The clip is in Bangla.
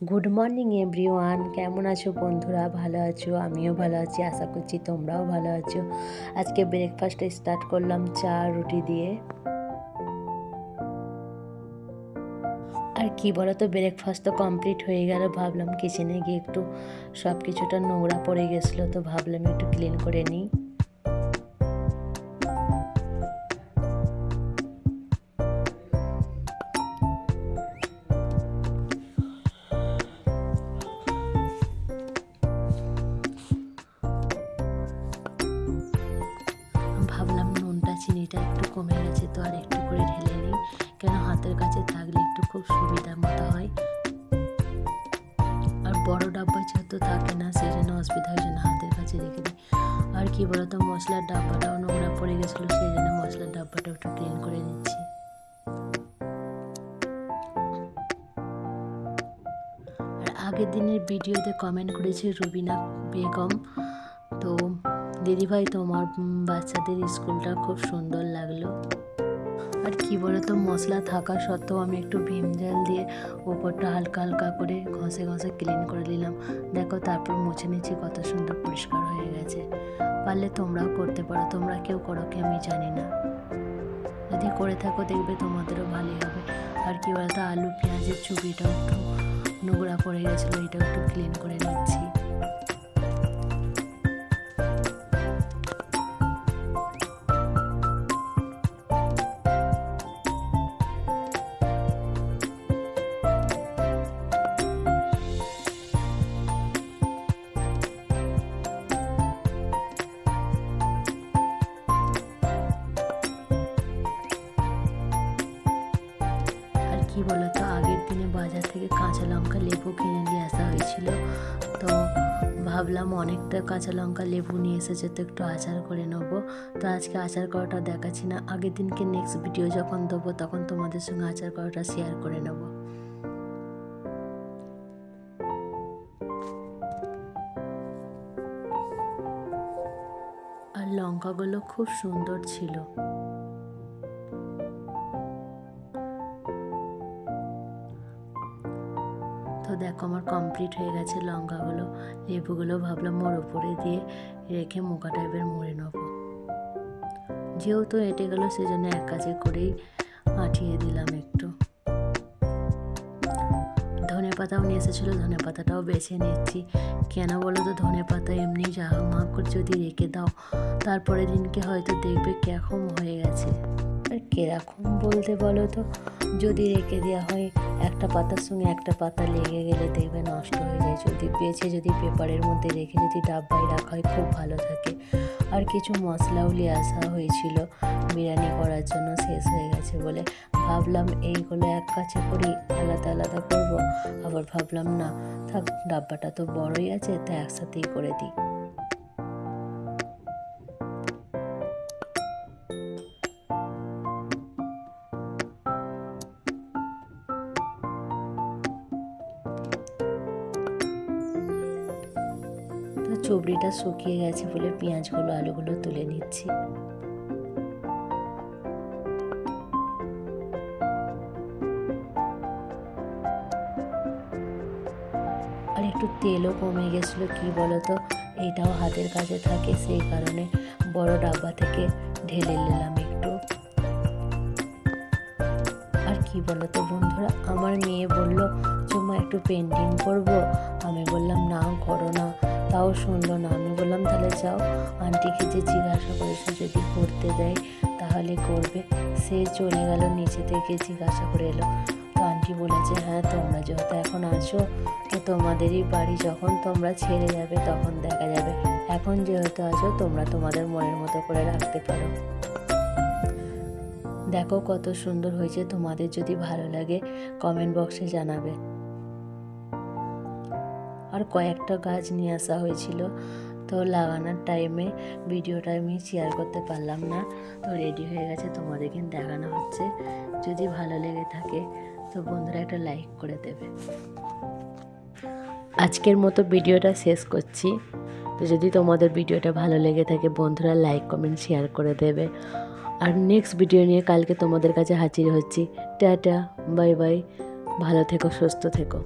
গুড মর্নিং এভরিওয়ান, কেমন আছো বন্ধুরা? ভালো আছো? আমিও ভালো আছি, আশা করছি তোমরাও ভালো আছো। আজকে ব্রেকফাস্টে স্টার্ট করলাম চা রুটি দিয়ে। আর কি বলো তো, ব্রেকফাস্ট তো কমপ্লিট হয়ে গেল। ভাবলাম কিচেনে গিয়ে একটু সব কিছুটা নোংরা পড়ে গেছিলো, তো ভাবলাম একটু ক্লিন করে নিই। ভাবলাম নুনটা চিনিটা একটু কমে গেছে, তো আর একটু করে ঢেলে নিই, কেন হাতের কাছে থাকলে একটু খুব সুবিধা মতো হয়। আর বড় ডাব্বা যেহেতু থাকে না, সেই জন্য অসুবিধা হয়, জন্য হাতের কাছে রেখে দিই। আর কি বলতো, মশলার ডাব্বাটাও নোংরা পড়ে গেছিলো, সেই জন্য মশলার ডাব্বাটা একটু ক্লিন করে নিচ্ছি। আর আগের দিনের ভিডিওতে কমেন্ট করেছে রুবিনা বেগম, তো দিদিভাই তোমার বাচ্চাদের স্কুলটা খুব সুন্দর লাগলো। আর কি বলতো, মশলা থাকা সত্ত্বেও আমি একটু ভিম জল দিয়ে ওপরটা হালকা হালকা করে ঘষে ঘষে ক্লিন করে নিলাম। দেখো, তারপর মুছে নিচ্ছি, কত সুন্দর পরিষ্কার হয়ে গেছে। পারলে তোমরাও করতে পারো, তোমরা কেউ করো কি আমি জানি না, যদি করে থাকো দেখবে তোমাদেরও ভালোই হবে। আর কি বলতো, আলু পেঁয়াজের চুবিটাও একটু নোংরা পড়ে গেছিলো, এটাও একটু ক্লিন করে নিচ্ছি। কি বলতো, আগের দিনে বাজার থেকে কাঁচা লঙ্কা লেবু কিনে নিয়ে আসা হয়েছিল, তো ভাবলাম অনেকটা কাঁচা লঙ্কা লেবু নিয়ে এসেছে, তো একটু আচার করে নেবো। তো আজকে আচার করাটা দেখাচ্ছি না, আগের দিনকে নেক্সট ভিডিও যখন দেবো তখন তোমাদের সঙ্গে আচার করাটা শেয়ার করে নেব। আর লঙ্কাগুলো খুব সুন্দর ছিল। তো দেখো, আমার কমপ্লিট হয়ে গেছে লঙ্কাগুলো। লেবুগুলো ভাবলাম ওর উপরে দিয়ে রেখে মোকা টাইপের মুড়ে নেবো। যেহেতু এঁটে গেলো, সেজন্য এক কাজে করেই আঁটিয়ে দিলাম একটু। ধনে পাতাও নিয়ে এসেছিলো, ধনে পাতাটাও বেছে নিচ্ছি। কেন বলো তো, ধনে পাতা এমনি যা মাখ করে যদি রেখে দাও, তারপরের দিনকে হয়তো দেখবে কিরকম হয়ে গেছে। আর কিরকম বলতে বলো তো, যদি রেখে দেওয়া হয় একটা পাতার সঙ্গে একটা পাতা লেগে গেলে দেখবে নষ্ট হয়ে যায়। যদি বেছে যদি পেপারের মধ্যে রেখে যদি ডাব্বায় রাখা হয়, খুব ভালো থাকে। আর কিছু মশলাও নিয়ে আসা হয়েছিল বিরিয়ানি করার জন্য, শেষ হয়ে গেছে বলে ভাবলাম এইগুলো এক কাছে করি, আলাদা আলাদা করব। আবার ভাবলাম না থাক, ডাব্বাটা তো বড়ই আছে, তা একসাথেই করে দিই। তো চুবড়িটা শুকিয়ে গেছে বলে পেঁয়াজগুলো আলুগুলো তুলে নিচ্ছি। আর একটু তেলও কমে গেছিলো, কি বলতো, এইটাও হাতের কাছে থাকে, সেই কারণে বড় ডাব্বা থেকে ঢেলে নিলাম একটু। আর কি বলতো বন্ধুরা, আমার মেয়ে বলল চুম্মা একটু পেন্টিং করব। আমি বললাম না, করো না, তাও শুনলো না। আমি বললাম তাহলে যাও, আন্টিকে যে জিজ্ঞাসা করেছো, যদি করতে দেয় তাহলে করবে। সে চলে গেল, নিচে থেকে জিজ্ঞাসা করে এলো। তো আন্টি বলেছে, হ্যাঁ তোমরা যেহেতু এখন আছো, তো তোমাদেরই বাড়ি, যখন তোমরা ছেড়ে যাবে তখন দেখা যাবে। এখন যেহেতু আছো, তোমরা তোমাদের মনের মতো করে রাখতে পারো। দেখো কত সুন্দর হয়েছে, তোমাদের যদি ভালো লাগে কমেন্ট বক্সে জানাবে। আর কয়েকটা গাছ নিয়ে আসা হয়েছিল, তো লাগানোর টাইমে ভিডিওটা আমি শেয়ার করতে পারলাম না, তো রেডি হয়ে গেছে, তোমাদেরকে দেখানো হচ্ছে। যদি ভালো লেগে থাকে তো বন্ধুরা একটা লাইক করে দেবে। আজকের মতো ভিডিওটা শেষ করছি। তো যদি তোমাদের ভিডিওটা ভালো লেগে থাকে বন্ধুরা, লাইক কমেন্ট শেয়ার করে দেবে। আর নেক্সট ভিডিও নিয়ে কালকে তোমাদের কাছে হাজির হচ্ছি। টাটা, বাই বাই, ভালো থেকো, সুস্থ থেকো।